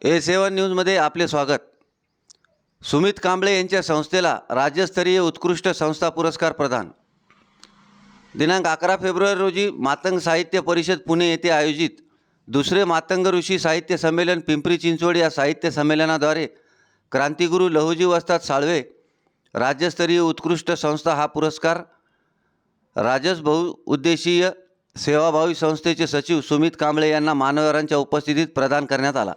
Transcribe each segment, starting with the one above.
A7 न्यूजमध्ये आपले स्वागत। सुमित कांबळे यांच्या संस्थेला राज्यस्तरीय उत्कृष्ट संस्था पुरस्कार प्रदान। दिनांक 11 फेब्रुवारी रोजी मातंग साहित्य परिषद पुणे येथे आयोजित दुसरे मातंग ऋषी साहित्य संमेलन पिंपरी चिंचवड या साहित्य संमेलनाद्वारे क्रांतिगुरू लहुजी वस्ताद साळवे राज्यस्तरीय उत्कृष्ट संस्था हा पुरस्कार राजस बहुउद्देशीय सेवाभावी संस्थेचे सचिव सुमित कांबळे यांना मान्यवरांच्या उपस्थितीत प्रदान करण्यात आला।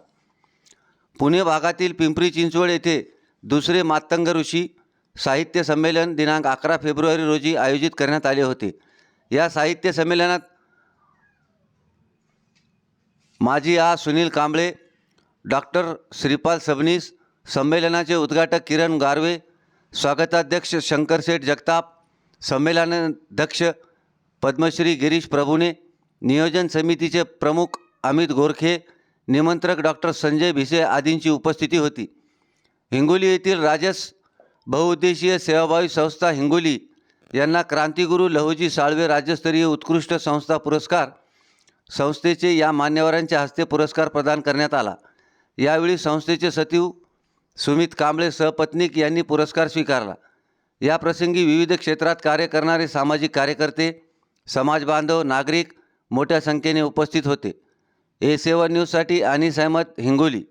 पुणे भागातील पिंपरी चिंचवड येथे दुसरे मातंग ऋषी साहित्य संमेलन दिनांक 11 फेब्रुवारी रोजी आयोजित करण्यात आले होते। या साहित्य संमेलनात माजी सुनील कांबळे, डॉक्टर श्रीपाल सबनीस, संमेलनाचे उद्घाटक किरण गारवे, स्वागताध्यक्ष शंकरशेठ जगताप, संमेलनाध्यक्ष पद्मश्री गिरीश प्रभुने, नियोजन समितीचे प्रमुख अमित गोरखे, निमंत्रक डॉक्टर संजय भिसे आदींची उपस्थिती होती। हिंगोली येथील राजस बहुउद्देशीय सेवाभावी संस्था हिंगोली यांना क्रांतिगुरू लहुजी साळवे राज्यस्तरीय उत्कृष्ट संस्था पुरस्कार संस्थेचे या मान्यवरांच्या हस्ते पुरस्कार प्रदान करण्यात आला। यावेळी संस्थेचे सचिव सुमित कांबळे सहपत्नीक यांनी पुरस्कार स्वीकारला। या प्रसंगी विविध क्षेत्रात कार्य करणारे सामाजिक कार्यकर्ते, समाजबांधव, नागरिक मोठ्या संख्येने उपस्थित होते। A7 न्यूजसाठी अनिस अहमद, हिंगोली।